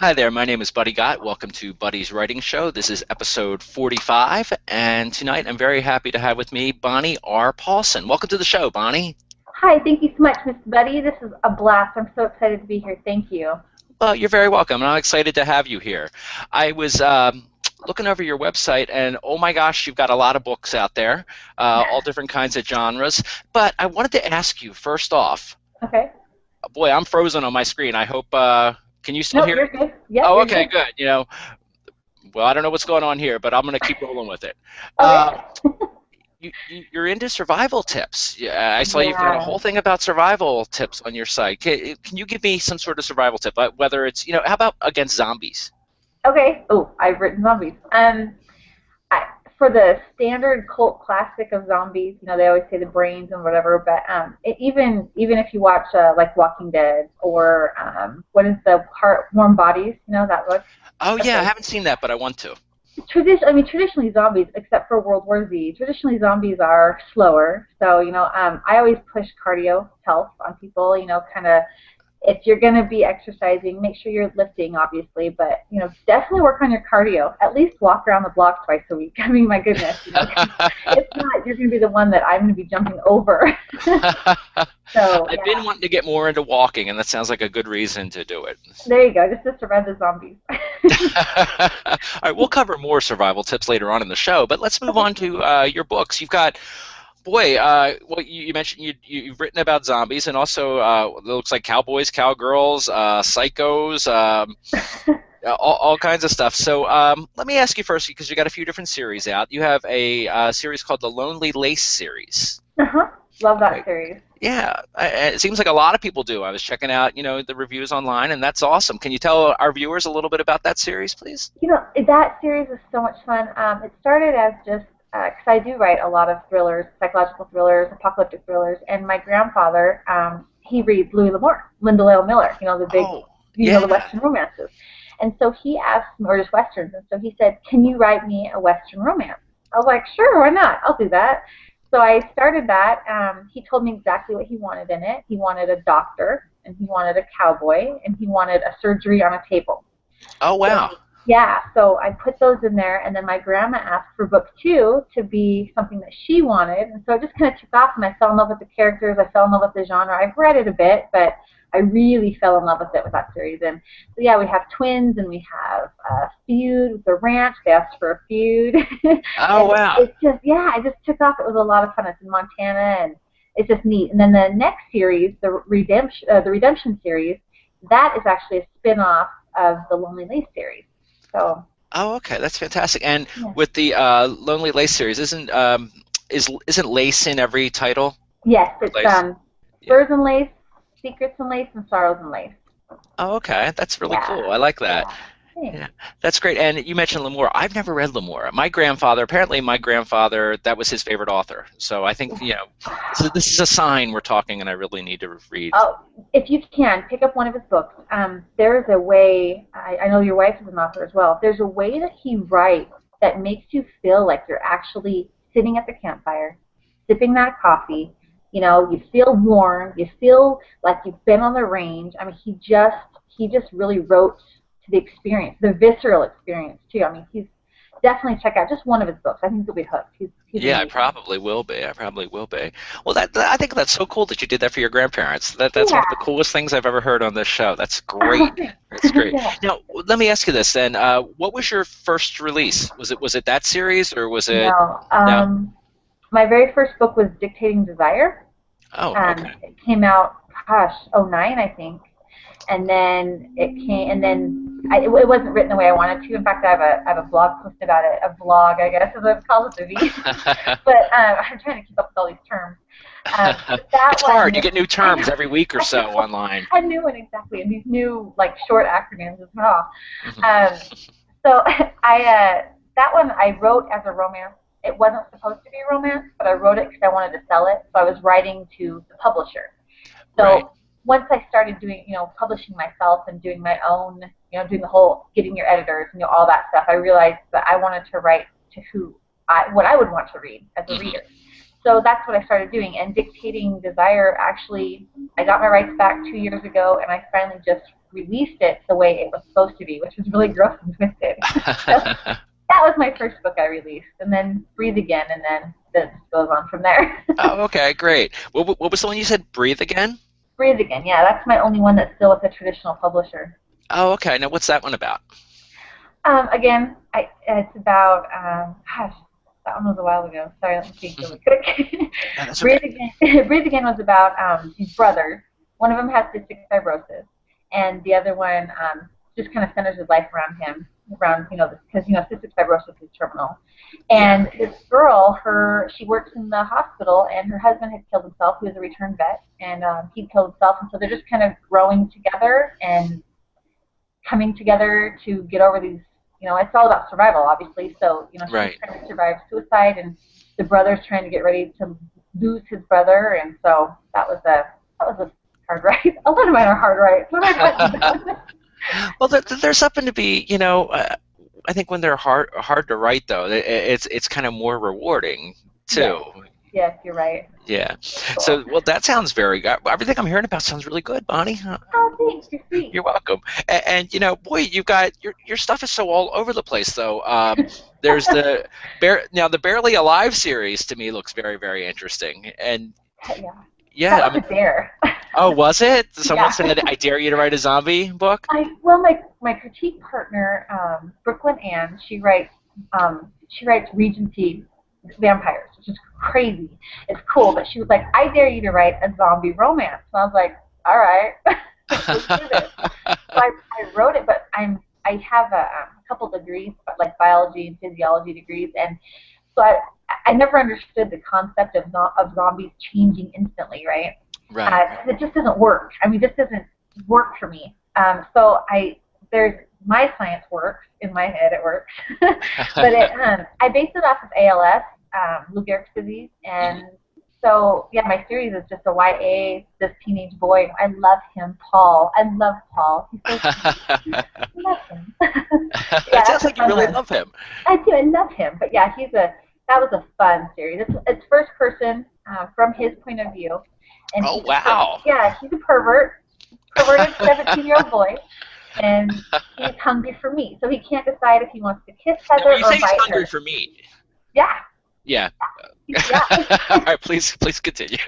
Hi there, my name is Buddy Gott. Welcome to Buddy's Writing Show. This is episode 45, and tonight I'm very happy to have with me Bonnie R. Paulson. Welcome to the show, Bonnie. Hi, thank you so much, Mr. Buddy. This is a blast. I'm so excited to be here. Thank you. Well, you're very welcome, and I'm excited to have you here. I was looking over your website, and oh my gosh, you've got a lot of books out there, all different kinds of genres. But I wanted to ask you, first off, Okay. boy, I'm frozen on my screen. I hope, can you still No, hear you're me? good. Yep, Oh, you're okay, good. good. Well, I don't know what's going on here, but I'm going to keep rolling with it. Okay. You're into survival tips. Yeah, I saw you've got a Yeah. whole thing about survival tips on your site. Can you give me some sort of survival tip? Whether it's, how about against zombies? Okay. Oh, I've written zombies. For the standard cult classic of zombies, they always say the brains and whatever, but even if you watch like Walking Dead or what is the Heart Warm Bodies, that book. Oh, yeah, I Okay. haven't seen that, but I want to. Traditionally zombies, except for World War Z, traditionally zombies are slower. So, I always push cardio health on people, kind of if you're going to be exercising, make sure you're lifting, obviously, but, definitely work on your cardio. At least walk around the block twice a week. I mean, my goodness, 'cause if not, you're going to be the one that I'm going to be jumping over. So, I've yeah, been wanting to get more into walking, and that sounds like a good reason to do it. there you go, just to survive the zombies. All right, we'll cover more survival tips later on in the show, but let's move on to your books. You've got, boy, well, you mentioned you've written about zombies, and also it looks like cowboys, cowgirls, psychos, all kinds of stuff. So let me ask you first, because you got a few different series out. You have a series called the Lonely Lace series. Uh-huh. Love that Right. series. Yeah, it seems like a lot of people do. I was checking out, the reviews online, and that's awesome. Can you tell our viewers a little bit about that series, please? That series is so much fun. It started as just because I do write a lot of thrillers, psychological thrillers, apocalyptic thrillers, and my grandfather, he reads Louis L'Amour, Linda Lale Miller, the big, Oh, the yeah. Western romances. And so he asked me, or just Westerns, and so he said, can you write me a Western romance? I was like, sure, why not? I'll do that. So I started that. He told me exactly what he wanted in it. He wanted a doctor, and he wanted a cowboy, and he wanted a surgery on a table. Oh, So, wow. yeah, so I put those in there, and then my grandma asked for book two to be something that she wanted, and so it just kind of took off, and I fell in love with the characters, I fell in love with the genre. I've read it a bit, but I really fell in love with it with that series. And so, yeah, we have twins, and we have a feud with the ranch. They asked for a feud. Oh, And wow. it's just, yeah, it just took off. It was a lot of fun. It's in Montana, and it's just neat. And then the next series, the Redemption series, that is actually a spin-off of the Lonely Lace series. So, Oh, okay, that's fantastic. And yeah. with the Lonely Lace series, isn't lace in every title? Yes, Or it's lace? Yeah. Spurs and Lace, Secrets and Lace, and Sorrows and Lace. Oh, okay, that's really Yeah, cool. I like that. yeah. Thanks. Yeah, that's great. And you mentioned L'Amour. I've never read L'Amour. Apparently my grandfather, that was his favorite author. So I think, this is a sign we're talking, and I really need to read. Oh, if you can, pick up one of his books. There's a way, I know your wife is an author as well, there's a way that he writes that makes you feel like you're actually sitting at the campfire, sipping that coffee. You feel warm, you feel like you've been on the range. I mean, he just really wrote to the experience, the visceral experience too. I mean, he's definitely check out just one of his books. I think you'll be hooked. He's Yeah, I amazing. probably will be. I probably will be. Well, I think that's so cool that you did that for your grandparents. That's one Yeah. of the coolest things I've ever heard on this show. That's great. That's great. Yeah. Now, let me ask you this then. What was your first release? Was it that series, or was it No. no? My very first book was Dictating Desire. Oh, okay. It came out, gosh, '09, I think. And then it wasn't written the way I wanted to. In fact, I have a blog post about it, a vlog, I guess, is what it's called with the V. But I'm trying to keep up with all these terms. That It's hard. one, You get new I terms know, every week or I so know, online. a new one exactly, and these new like short acronyms as well. Mhm. Um, so that one I wrote as a romance. It wasn't supposed to be a romance, but I wrote it because I wanted to sell it. So I was writing to the publisher. Right. So once I started doing, publishing myself and doing my own, doing the whole getting your editors, all that stuff, I realized that I wanted to write to what I would want to read as a Mhm. reader. So that's what I started doing. And Dictating Desire, actually, I got my rights back 2 years ago, and I finally just released it the way it was supposed to be, which was really gross and twisted. So that was my first book I released, and then Breathe Again, and then it just goes on from there. Oh, okay, great. What was the one you said? Breathe Again? Breathe Again, yeah, that's my only one that's still with a traditional publisher. Oh, okay. Now, what's that one about? Again, it's about, gosh, that one was a while ago. Sorry, let me think really quick. Yeah, that's Breathe okay. Again. Breathe Again was about these brothers. One of them has cystic fibrosis, and the other one just kind of centers his life around him, around because cystic fibrosis is terminal. Yeah. And this girl, she works in the hospital, and her husband had killed himself. He was a returned vet, and he killed himself, and so they're just kind of growing together and coming together to get over these. It's all about survival, obviously. So, she's Right. trying to survive suicide, and the brother's trying to get ready to lose his brother, and so that was a hard ride. A lot of mine are hard rides. Well, there's something to be, I think when they're hard to write though, it's kind of more rewarding too. Yes, you're right. Yeah. Cool. So, well, that sounds very good. Everything I'm hearing about sounds really good, Bonnie. Oh, thanks. You're sweet. You're welcome. And boy, you've got your stuff is so all over the place though. There's the Barely Alive series to me looks very, very interesting. And Yeah. yeah, That was a dare. oh, was it? Someone Yeah. said, "I dare you to write a zombie book." My critique partner, Brooklyn Ann, she writes Regency vampires, which is crazy. It's cool, but she was like, I dare you to write a zombie romance. And I was like, all right, let's do this. So I wrote it, but I have a couple degrees, like biology and physiology degrees, and so I never understood the concept of zombies changing instantly, right? Right. It just doesn't work. I mean, this doesn't work for me. My science works in my head. It works, but I based it off of ALS, Lou Gehrig's disease, and so yeah, my series is just a YA. This teenage boy. I love him, Paul. I love Paul. He's so sweet. I love him. It sounds like you really love him. I do. I love him, but yeah, that was a fun series. It's first person from his point of view. And oh, wow. He's a perverted 17-year-old boy, and he's hungry for meat. So he can't decide if he wants to kiss Heather When you or say he's bite hungry her. for meat. Yeah. Yeah. Yeah. All right, please continue.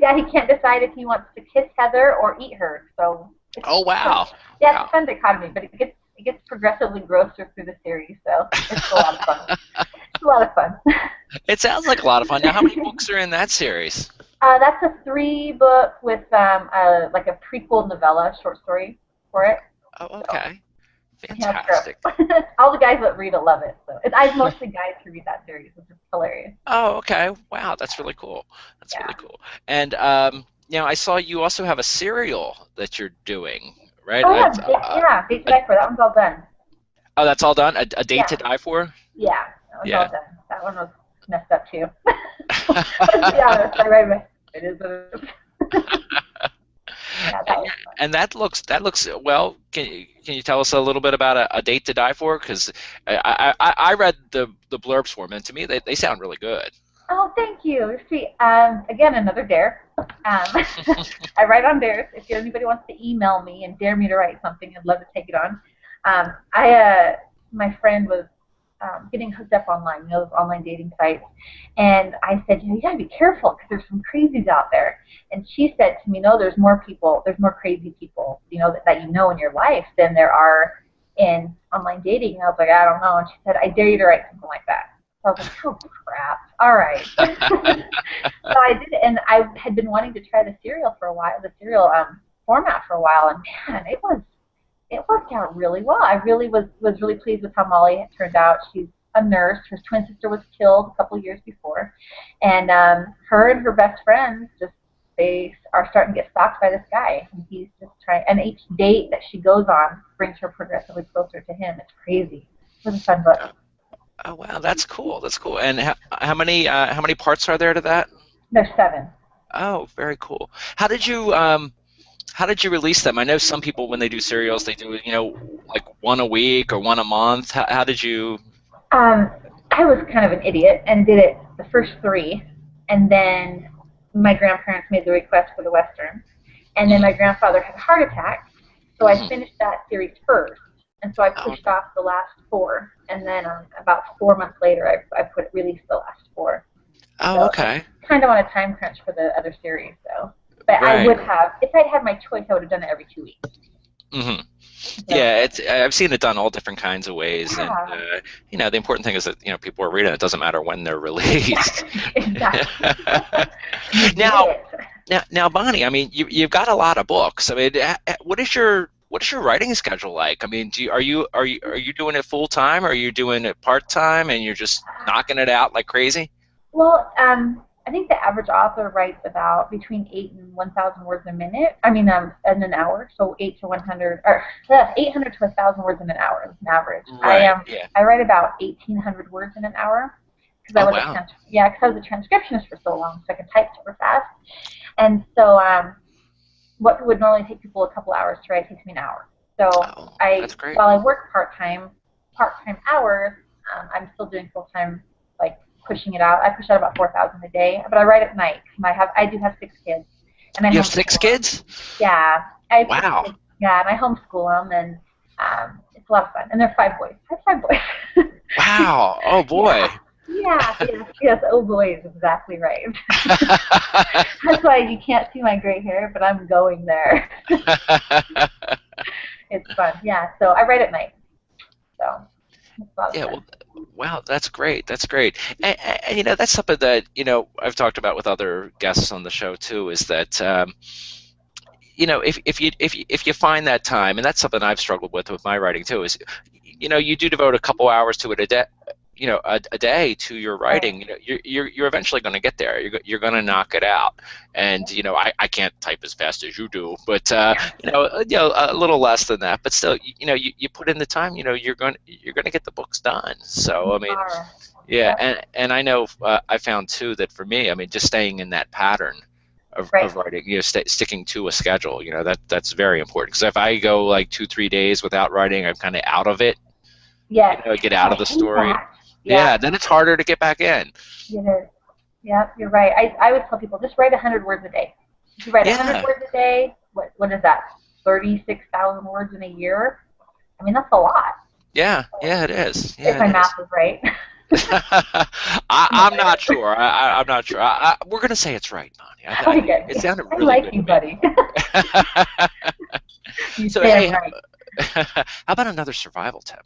Yeah, he can't decide if he wants to kiss Heather or eat her. So. Oh, wow. Yeah, it's a fun dichotomy, but it gets progressively grosser through the series, so it's a lot of fun. It's a lot of fun. It sounds like a lot of fun. Now, how many books are in that series? That's a 3-book with like a prequel novella, short story for it. Oh, okay. So, fantastic. yeah, all the guys that read it love it. So I mostly guys who read that series, which is hilarious. Oh, okay. Wow, that's really cool. That's really cool. And I saw you also have a serial that you're doing, right? Oh yeah, Date to Die For. That one's all done. Oh, that's all done. A Date to Die For. Yeah, that one's all done. That one was messed up too. Let's be honest. It is what it is. And that looks well. Can you tell us a little bit about a Date to Die For? Because I read the blurbs for them, and to me they sound really good. Oh, thank you. See, again, another dare. I write on dares. If anybody wants to email me and dare me to write something, I'd love to take it on. My friend was getting hooked up online, those online dating sites, and I said, you gotta be careful because there's some crazies out there. And she said to me, no, there's more crazy people, that you know in your life than there are in online dating. And I was like, I don't know. And she said, I dare you to write something like that. So I was like, oh crap! All right. So I did it, and I had been wanting to try the serial format for a while, and man, it worked out really well. I really was really pleased with how Molly had turned out. She's a nurse. Her twin sister was killed a couple of years before, and her and her best friends they are starting to get stalked by this guy, and he's just trying. And each date that she goes on brings her progressively closer to him. It's crazy. It was a fun book. Oh wow, that's cool. That's cool. And how many parts are there to that? There's 7. Oh, very cool. How did you release them? I know some people when they do serials, they do like one a week or one a month. How did you? I was kind of an idiot and did it the first 3, and then my grandparents made the request for the Western, and then my grandfather had a heart attack, So I finished that series first, and so I Oh, pushed off the last 4, and then about 4 months later, I released the last 4. oh, So it's okay. kind of on a time crunch for the other series, so. But I Right. would have, if I'd had my choice, I would have done it every 2 weeks. Hmm. So Yeah, I've seen it done all different kinds of ways, and yeah, the important thing is that people are reading it. It doesn't matter when they're released. exactly. You did Now, it. now, Bonnie, I mean, you've got a lot of books. I mean, what is your writing schedule like? I mean, are you doing it full time, or are you doing it part time, and you're just knocking it out like crazy? Well, I think the average author writes about between 8 and 1,000 words a minute. I mean, in an hour. So 800 or 800 to 1,000 words in an hour is an average. Right. Yeah. I write about 1,800 words in an hour because Oh, wow. because I was a transcriptionist for so long, so I could type super fast. And so what would normally take people a couple hours to write takes me an hour. So Oh, I that's great. while I work part time hours, I'm still doing full time, like pushing it out. I push out about 4,000 a day, but I write at night. And I do have 6 kids, and I You have six homeschool them. kids? Yeah, I have six Wow. kids. Yeah, and I homeschool them, and it's a lot of fun. And they're 5 boys. I have 5 boys. Wow. Oh, boy. Yeah. Yeah, yes, yes. Oh boy, is exactly right. That's why you can't see my gray hair, but I'm going there. It's fun. Yeah, so I write at night. So it's a lot of Yeah, fun. well, wow, that's great. That's great. And that's something that, I've talked about with other guests on the show too, is that if you find that time, and that's something I've struggled with my writing too, is you do devote a couple hours to it a day, a day to your Right. writing. You're eventually going to get there. You're going to knock it out. And I can't type as fast as you do, but a little less than that. But still, you put in the time. You're going to get the books done. So I You mean, are. yeah, Yep. and I know I found too that for me, I mean, just staying in that pattern Right. of writing, sticking to a schedule, that's very important. Because if I go like 2, 3 days without writing, I'm kind of out of it. Yes. Get Oh, out I of the hate story. that. Yeah, Yeah, then it's harder to get back in. it is. Yeah, you're right. I would tell people just write 100 words a day. If you write 100 Yeah, words a day, what is that? 36,000 words in a year. I mean, that's a lot. yeah, yeah, it is. If Yeah, my it math is. is right. I'm not sure. I'm not sure. We're gonna say it's right, Bonnie. I Okay, think good. it sounded I really like good you, to me. buddy. You So say I'm hey, right. how about another survival tip?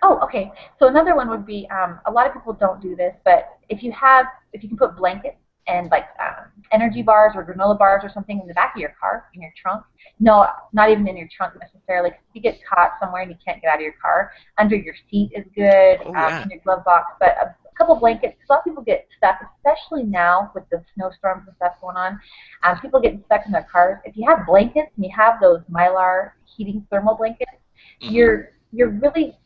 Oh, okay. So another one would be a lot of people don't do this, but if you can put blankets and like energy bars or granola bars or something in the back of your car in your trunk. No, not even in your trunk necessarily. 'Cause if you get caught somewhere and you can't get out of your car, under your seat is good, Oh yeah. in your glove box. But a couple blankets. 'Cause a lot of people get stuck, especially now with the snowstorms and stuff going on. People getting stuck in their cars. If you have blankets and you have those Mylar heating thermal blankets, Hmm. you're really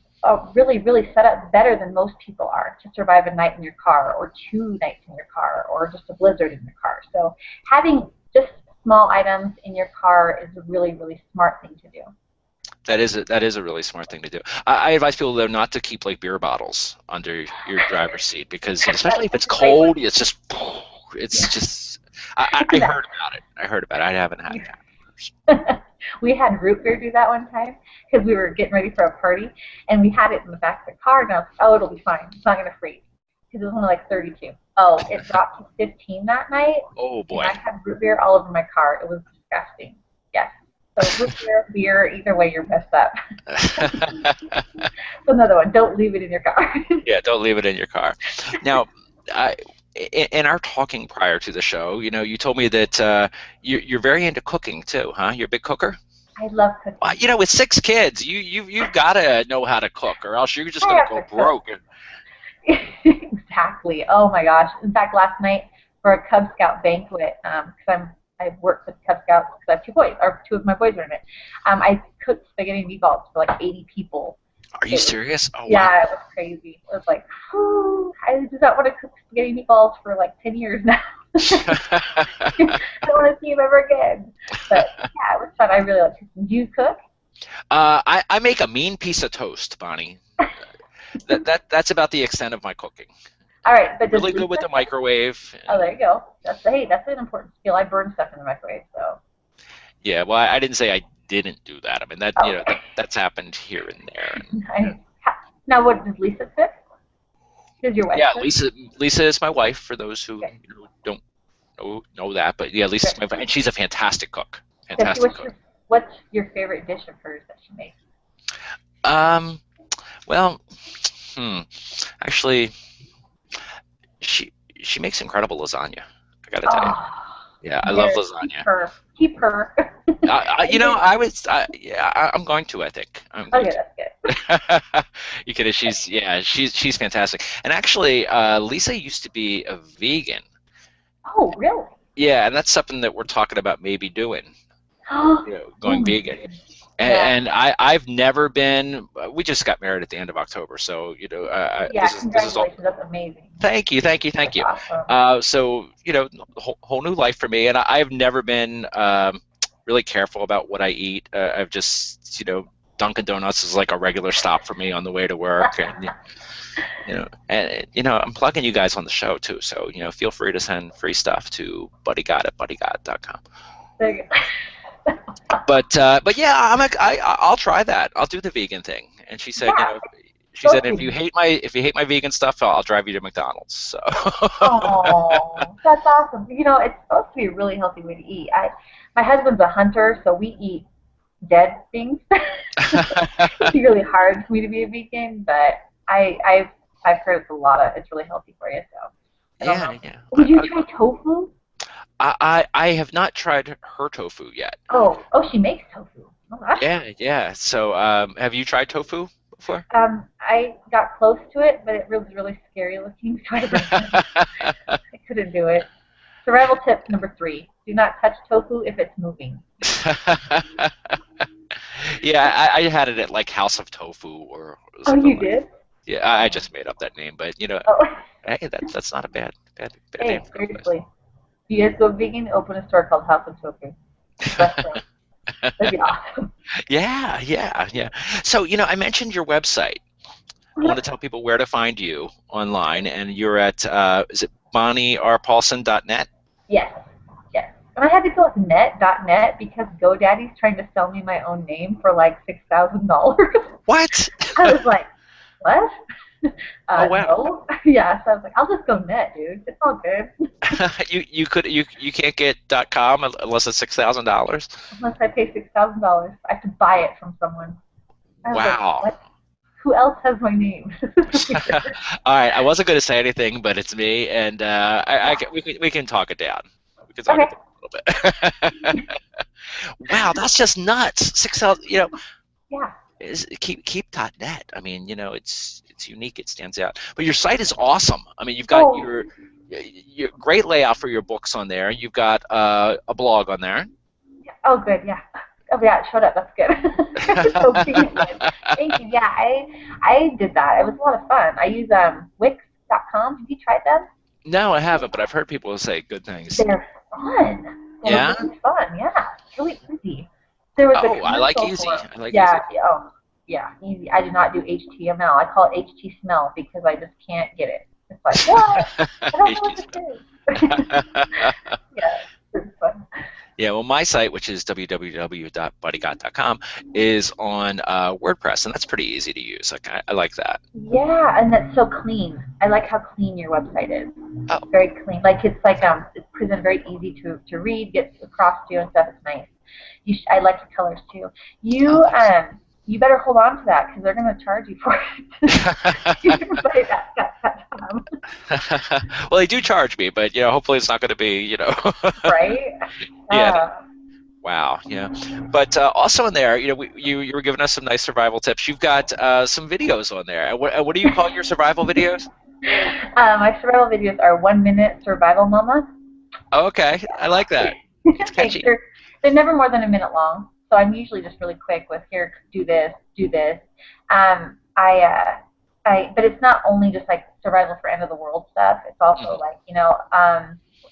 set up better than most people are to survive a night in your car or 2 nights in your car or just a blizzard in your car. So having just small items in your car is a really smart thing to do. That is a really smart thing to do. I advise people though not to keep like beer bottles under your driver's seat because especially if That's it's a great one. cold, it's Yeah. just. I heard about it. I heard about it. I haven't had it happen first. We had root beer do that one time because we were getting ready for a party and we had it in the back of the car and I was like, oh, it'll be fine. It's not going to freeze because it was only like 32. Oh, it dropped to 15 that night Oh and boy. I had root beer all over my car. It was disgusting. Yes. So root beer, either way, you're messed up. Another one. Don't leave it in your car. Yeah, don't leave it in your car. Now, I, in our talking prior to the show, you told me that you're very into cooking too, huh? You're a big cooker. I love cooking. With 6 kids, you've got to know how to cook, or else you're just I gonna have go to cook. broke. Exactly. Oh my gosh. In fact, last night for a Cub Scout banquet, because I work with Cub Scouts because I have 2 boys, or 2 of my boys are in it. I cooked spaghetti meatballs for like 80 people. Are you It was, serious? Oh wow. yeah, it was crazy. It was like, oh, I do not want to cook spaghetti meatballs for like 10 years now. I don't want to see them ever again. But yeah, it was fun. I really like cooking. Do you cook? I make a mean piece of toast, Bonnie. That's about the extent of my cooking. All right, but does Really good with Lisa the cook? microwave. Oh, there you go. That's an important skill. I burn stuff in the microwave, so. Yeah, well, I didn't say I didn't do that. I mean, that Oh, that's happened here and there. And, nice. Now, what does Lisa cook? Does your wife yeah, cook? Lisa is my wife. For those who Okay. don't know that, but yeah, Lisa's Good. my wife, and she's a fantastic cook. Does she, Fantastic cook. what's your favorite dish of hers that she makes? Um, well, hmm, actually, she she makes incredible lasagna. I gotta tell you. Oh, Yeah, I love yes, keep lasagna. her. Keep her. I'm going to. I think I'm going Okay, to. that's good. You kidding? She's fantastic. And actually, Lisa used to be a vegan. Oh, really? Yeah, and that's something that we're talking about maybe doing. Oh Going my vegan. goodness. And, Yeah. and I've never been. We just got married at the end of October, so Yeah, this is all. congratulations. That's amazing. Thank you, thank you, thank That's you. awesome. So whole new life for me, and I've never been really careful about what I eat. I've just Dunkin' Donuts is like a regular stop for me on the way to work, and I'm plugging you guys on the show too. So feel free to send free stuff to buddygod@buddygod.com. There you go. But yeah, I'll try that. I'll do the vegan thing. And she said, Yeah, she both said if of you you. hate my vegan stuff, I'll drive you to McDonald's. So Oh, that's awesome. It's supposed to be a really healthy way to eat. My husband's a hunter, so we eat dead things. It'd be really hard for me to be a vegan, but I've heard it's really healthy for you. So I don't yeah, know. yeah. Would you try tofu? I have not tried her tofu yet. Oh, she makes tofu. Oh, that's Yeah, yeah. So have you tried tofu before? I got close to it, but it was really scary looking, so I couldn't do it. Survival tip number 3: do not touch tofu if it's moving. Yeah, I had it at like House of Tofu or Oh, something you like. did? Yeah, I Oh, just made up that name, but oh. hey, that's not a bad name Hey, for a place. seriously. If you guys go vegan, open a store called House of Tofu. Best thing. That'd be awesome. Yeah, yeah, yeah. So, I mentioned your website. I want to tell people where to find you online, and you're at is it bonnier.paulson.net? Yes, yes. And I had to go with net.net because GoDaddy's trying to sell me my own name for like $6,000. What? I was like, what? Oh wow. No. Yeah, so I was like, I'll just go net, dude. It's all good. You can't get .com unless it's $6,000. Unless I pay $6,000. I have to buy it from someone. I was like, Wow. what? Who else has my name? All right, I wasn't going to say anything, but it's me, and Yeah. we can talk it down. We can talk Okay. it down a little bit. Wow, that's just nuts. 6,000. Yeah. Keep.net. I mean, it's unique. It stands out. But your site is awesome. I mean, you've got Oh, your great layout for your books on there. You've got a blog on there. yeah. Oh, good. Yeah. Oh, yeah. It showed up. That's good. So pleased. Thank you. Yeah, I did that. It was a lot of fun. I use Wix.com. Have you tried them? No, I haven't, but I've heard people say good things. They're fun. They're Yeah. really fun. Yeah, it's really easy. There was a Oh, I like commercial easy. for I like yeah. easy. Oh, yeah, easy. I do not do HTML. I call it HT smell because I just can't get it. It's like what? I don't know what HD this is. Yeah, it's fun. Yeah, well, my site, which is www.buddygod.com, is on WordPress, and that's pretty easy to use. Like I like that. Yeah, and that's so clean. I like how clean your website is. Oh, Very clean. Like it's presented very easy to read, get across to you and stuff. It's nice. I like the colors too. oh, thanks. You better hold on to that because they're going to charge you for it. Well, they do charge me, but hopefully it's not going to be, Right? Yeah. Yeah. Wow. Yeah. But also in there, you were giving us some nice survival tips. You've got some videos on there. And what do you call your survival videos? My survival videos are 1 minute survival mama. Oh, okay, I like that. It's Thanks. catchy. They're never more than a minute long, so I'm usually just really quick with here, do this, do this. But it's not only just like survival for end of the world stuff. It's also Mhm. like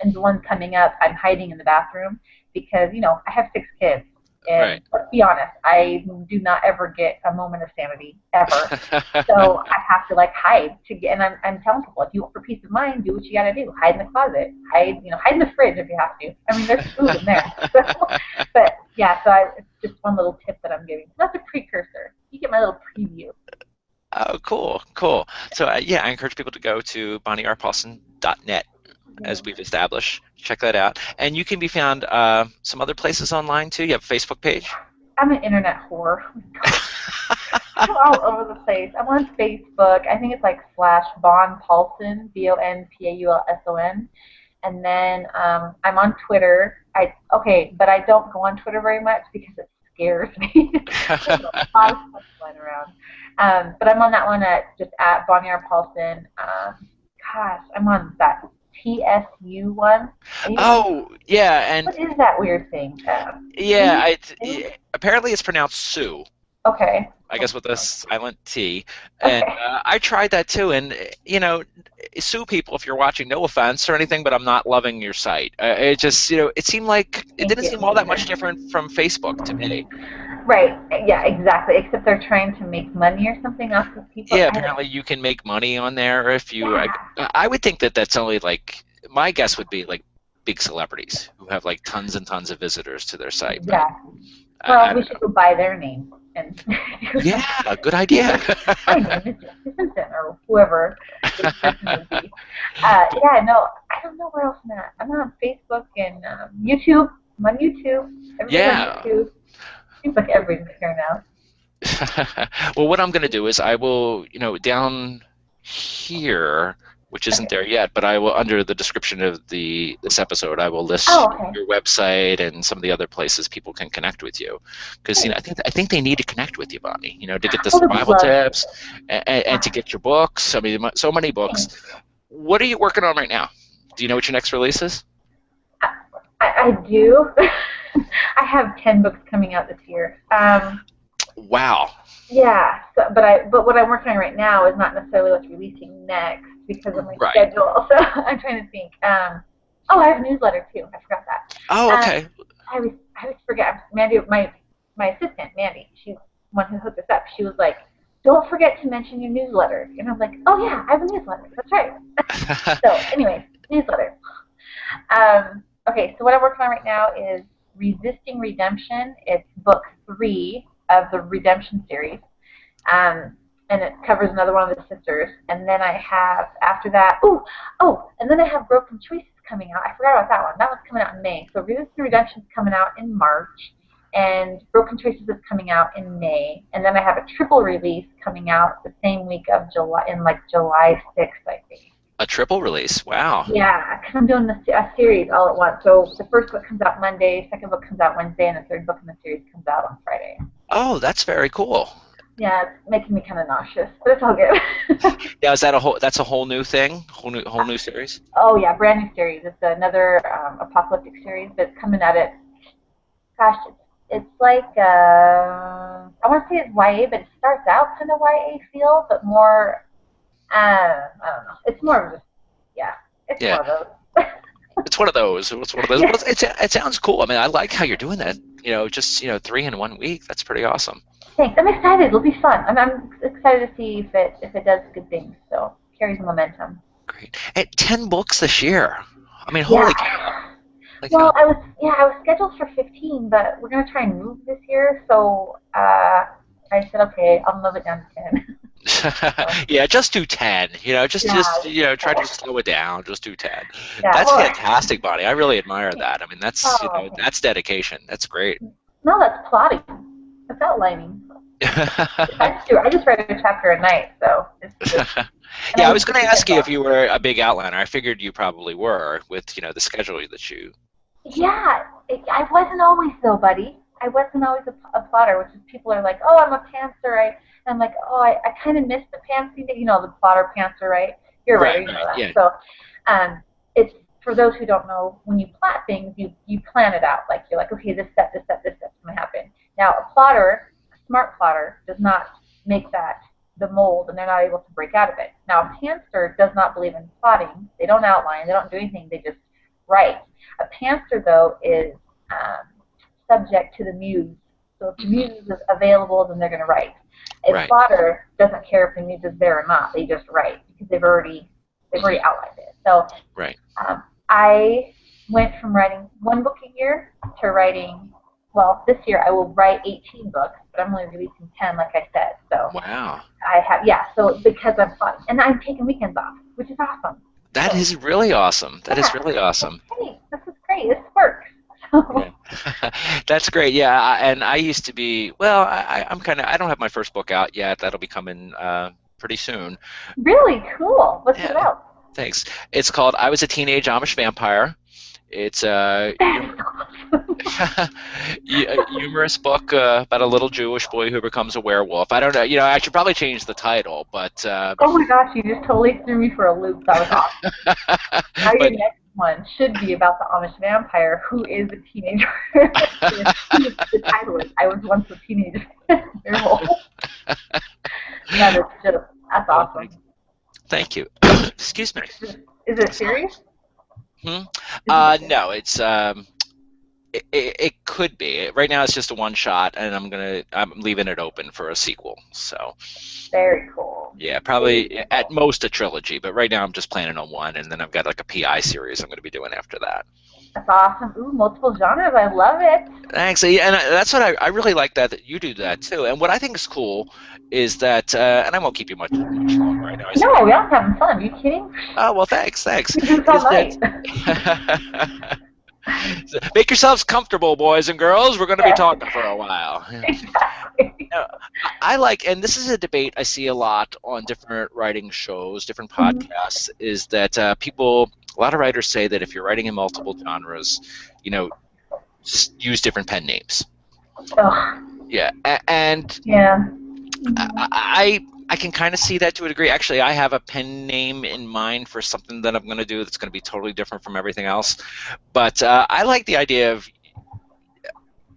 and the ones coming up, I'm hiding in the bathroom because I have 6 kids. Right. And let's be honest, I do not ever get a moment of sanity ever. So I have to like hide to get, and I'm telling people, if you want for peace of mind, do what you got to do. Hide in the closet, hide in the fridge if you have to. I mean, there's food in there. So, but yeah, so it's just one little tip that I'm giving. That's a precursor. You get my little preview. Oh, cool, cool. So yeah, I encourage people to go to bonniarpaulson.net, as we've established. Check that out. And you can be found some other places online too. You have a Facebook page? I'm an internet whore. I'm all over the place. I'm on Facebook. I think it's like /Bon Paulson, BonPaulson. And then I'm on Twitter. But I don't go on Twitter very much because it scares me. There's a lot of stuff flying around. But I'm on that one just at Bonnier Paulson. Gosh, I'm on that TSU one. Oh, yeah, and What is that weird thing? yeah, apparently it's pronounced Sue. Okay. I guess with a silent T. And Okay. I tried that too. And, sue people if you're watching, no offense or anything, but I'm not loving your site. It just, it seemed like it didn't seem all that much different from Facebook to me. Right. Yeah, exactly. Except they're trying to make money or something off of people. Yeah, apparently you can make money on there if you. Yeah. I would think that that's only like, my guess would be like big celebrities who have like tons and tons of visitors to their site. Yeah. Well, we should go buy their name. And yeah, good idea. My name is Jessica Simpson, or whoever this person would be. Yeah, no, I don't know where else I'm at. I'm on Facebook and YouTube. I'm on YouTube. Everybody's on YouTube. Seems like everybody's here now. Well, what I'm going to do is I will, down here, which isn't there yet, but I will, under the description of this episode, I will list your website and some of the other places people can connect with you, because I think they need to connect with you, Bonnie. To get the survival tips and to get your books. I mean, so many books. What are you working on right now? Do you know what your next release is? I do. I have 10 books coming out this year. Wow. Yeah, but what I'm working on right now is not necessarily what's releasing next because of my schedule. So I'm trying to think. I have a newsletter too. I forgot that. Oh, okay. I always forget. Mandy, my assistant, Mandy, she's the one who hooked us up. She was like, "Don't forget to mention your newsletter." And I'm like, "Oh yeah, I have a newsletter. That's right." So anyway, newsletter. Okay, so what I'm working on right now is Resisting Redemption. It's book 3 of the Redemption series, and it covers another one of the sisters. And then I have, after that, and then I have Broken Choices coming out. I forgot about that one. That one's coming out in May. So Resisting Redemption is coming out in March, and Broken Choices is coming out in May. And then I have a triple release coming out the same week of July, in like July 6th, I think. A triple release, wow. Yeah, because I'm doing a series all at once. So the first book comes out Monday, second book comes out Wednesday, and the third book in the series comes out on Friday. Oh, that's very cool. Yeah, it's making me kind of nauseous, but it's all good. Yeah, that's a whole new thing? Whole new series? Oh yeah, brand new series. It's another apocalyptic series that's coming at it. Gosh, it's like, I want to say it's YA, but it starts out kind of YA feel, but more, I don't know. It's more of just, it's one of those. It's one of those. It's one of those. Well, it sounds cool. I mean, I like how you're doing that. Just 3 in 1 week. That's pretty awesome. Thanks. I'm excited. It'll be fun. I'm excited to see if it does good things. So carries momentum. Great. And 10 books this year. I mean, holy cow. Well, I was scheduled for 15, but we're gonna try and move this year. So I said, okay, I'll move it down to 10. Yeah, just do 10. Just try to slow it down. Just do 10. Yeah, that's fantastic, Bonnie. I really admire that. I mean, that's that's dedication. That's great. No, that's plotting. That's outlining. That's true. I just write a chapter a night, so it's just, yeah, I was going to ask you if you were a big outliner. I figured you probably were with the schedule that you. Yeah, I wasn't always though, buddy. I wasn't always a plotter, which is people are like, oh, I'm a pantser. And I'm like, oh, I kind of miss the pantsing, the plotter pantser, right? You're right. You know that. Yeah. So, it's for those who don't know, when you plot things, you plan it out. Like you're like, okay, this step's going to happen. Now, a smart plotter, does not make that the mold, and they're not able to break out of it. Now, a pantser does not believe in plotting. They don't outline. They don't do anything. They just write. A pantser, though, is subject to the muse. So if the muse is available, then they're going to write. A Right. plotter doesn't care if the muse is there or not. They just write because they've already outlined it. So Right. I went from writing one book a year to writing, well, this year I will write 18 books, but I'm only releasing 10, like I said. So Wow. I have, yeah, so because I'm plotting, and I'm taking weekends off, which is awesome. That So, is really awesome. That is yeah, really awesome. hey, this is great. This works. Yeah. So, That's great. Yeah, and I used to be, well, I'm kind of, I don't have my first book out yet. That'll be coming pretty soon. really cool. What's it Yeah, about? thanks. It's called I Was a Teenage Amish Vampire. It's a That is awesome. humorous book about a little Jewish boy who becomes a werewolf. I don't know, I should probably change the title, but Oh my gosh, you just totally threw me for a loop. That was awesome. Now your but next one should be about the Amish vampire who is a teenager. The title is I Was Once a Teenage Werewolf. That is just, that's oh, awesome. thank you. Excuse me. Is it Sorry. serious? Hmm? Is it serious? No, it could be. Right now, it's just a one shot, and I'm leaving it open for a sequel. So Very cool. yeah, probably at most a trilogy, but right now I'm just planning on one, and then I've got like a PI series I'm going to be doing after that. That's awesome. Ooh, multiple genres. I love it. Thanks. Yeah, and that's what I really like that you do that too. And what I think is cool is that, and I won't keep you much longer. I know I said. No, yeah, I'm having fun. Are you kidding? Oh well, thanks. We do this all Is night. that make yourselves comfortable, boys and girls. We're going to be talking for a while. Exactly. I like, and this is a debate I see a lot on different writing shows, different podcasts, is that a lot of writers say that if you're writing in multiple genres, just use different pen names. Ugh. Yeah, and Yeah. I can kind of see that to a degree. Actually, I have a pen name in mind for something that I'm going to do that's going to be totally different from everything else. But I like the idea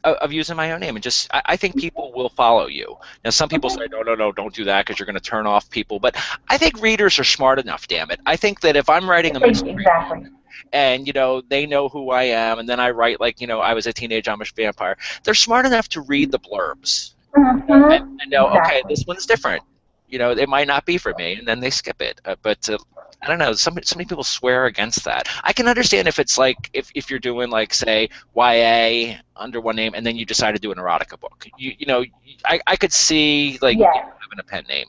of using my own name, and just I think people will follow you. Now, some people say, no, don't do that because you're going to turn off people. But I think readers are smart enough. Damn it, I think that if I'm writing a mystery, Exactly. and they know who I am, and then I write like I was a teenage Amish vampire, they're smart enough to read the blurbs and know, okay, Exactly. this one's different. It might not be for me, and then they skip it. But I don't know. So many people swear against that. I can understand if it's like if you're doing like say YA under one name, and then you decide to do an erotica book. I could see like Yes. having a pen name.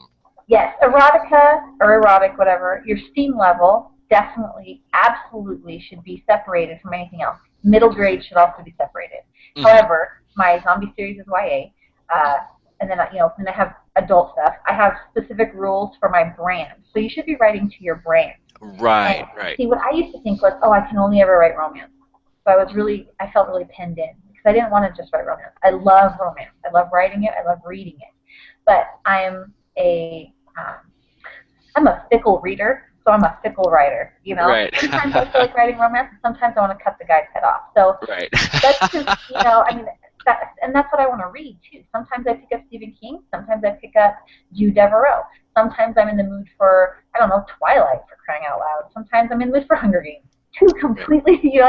Yes. Erotica or erotic, whatever. Your steam level definitely, absolutely should be separated from anything else. Middle grade should also be separated. Mm-hmm. However, my zombie series is YA. And then then I have adult stuff. I have specific rules for my brand. So you should be writing to your brand. Right. See, what I used to think was, I can only ever write romance. So I felt really pinned in because I didn't want to just write romance. I love romance. I love writing it. I love reading it. But I'm a fickle reader, so I'm a fickle writer. Right. Sometimes I feel like writing romance, and sometimes I want to cut the guy's head off. So right. that's just and that's what I want to read too. Sometimes I pick up Stephen King. Sometimes I pick up Jude Devereaux. Sometimes I'm in the mood for Twilight, for crying out loud. Sometimes I'm in the mood for Hunger Games. Two completely,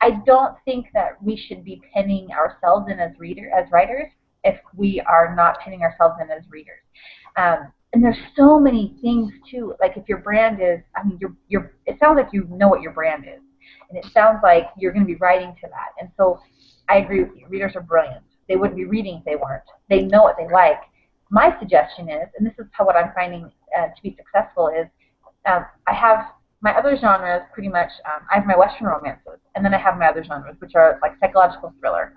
I don't think that we should be penning ourselves in as writers, if we are not penning ourselves in as readers. And there's so many things too. Like if your brand is, it sounds like you know what your brand is, and it sounds like you're going to be writing to that. And so I agree with you. Readers are brilliant. They wouldn't be reading if they weren't. They know what they like. My suggestion is, and this is what I'm finding to be successful, is I have my other genres pretty much. I have my Western romances, and then I have my other genres, which are like psychological thriller,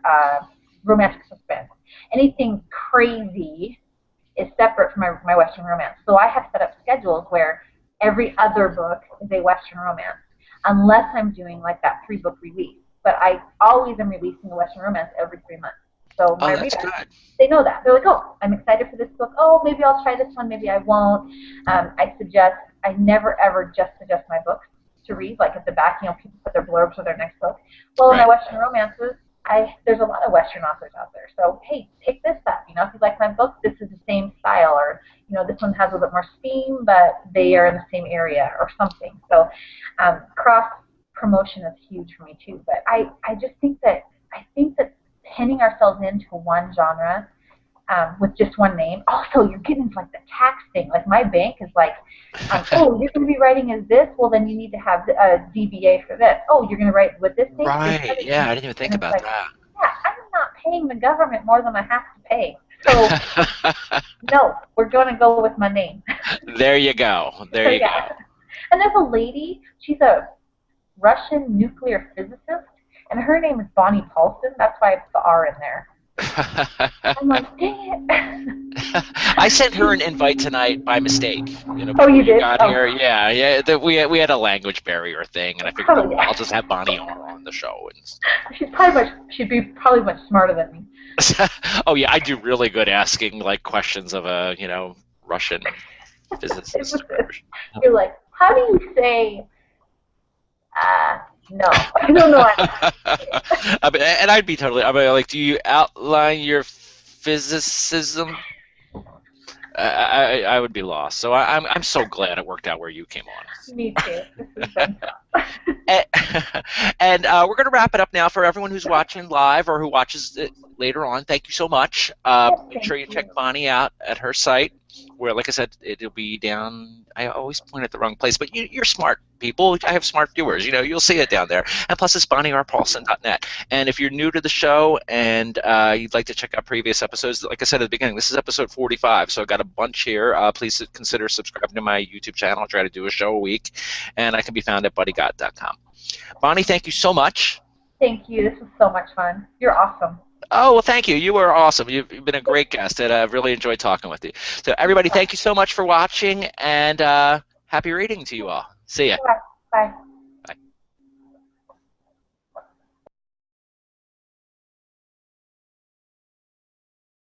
romantic suspense. Anything crazy is separate from my Western romance. So I have set up schedules where every other book is a Western romance, unless I'm doing like that 3-book release. But I always am releasing a Western romance every 3 months. So my readers, they know that. They're like, I'm excited for this book. Maybe I'll try this one. Maybe I won't. I never ever just suggest my books to read. Like at the back, people put their blurbs for their next book. Well, in my Western romances, there's a lot of Western authors out there. So, hey, pick this up. If you like my book, this is the same style. Or, this one has a little bit more steam, but they are in the same area or something. So cross-promotion is huge for me, too. But I just think that I think that pinning ourselves into one genre with just one name. Also, you're getting into like the tax thing. Like my bank is like, oh, you're going to be writing as this. Well, then you need to have a DBA for this. Oh, you're going to write with this name. Right. Yeah, I didn't even think And it's about like, yeah, I'm not paying the government more than I have to pay. So that. no, we're going to go with my name. There you go. There So you yeah. go. And there's a lady. She's a Russian nuclear physicist, and her name is Bonnie Paulson. That's why it's the R in there. I'm like, dang it. I sent her an invite tonight by mistake. Oh, Before you you did? got Oh. here. Yeah. We had a language barrier thing, and I figured Oh, yeah. I'll just have Bonnie on the show. She'd be probably much smarter than me. Oh yeah, I do really good asking like questions of a Russian physicist. You're like, how do you say? No, I don't know. And I'd be totally. I mean, like, do you outline your physicism? I would be lost. So I'm so glad it worked out where you came on. Me too. This has been fun. And we're going to wrap it up now for everyone who's watching live or who watches it later on. Thank you so much. Make sure you check Bonnie out at her site, where, like I said, it'll be down. I always point at the wrong place, but you're smart people. I have smart viewers. You'll see it down there. And plus, it's BonnieRPaulson.net. And if you're new to the show and you'd like to check out previous episodes, like I said at the beginning, this is episode 45, so I've got a bunch here. Please consider subscribing to my YouTube channel. I try to do a show a week, and I can be found at BuddyGott.com. Bonnie, thank you so much. Thank you. This was so much fun. You're awesome. Oh, well, thank you. You are awesome. You've been a great guest, and I've really enjoyed talking with you. So, everybody, thank you so much for watching, and happy reading to you all. See ya. Bye. Bye.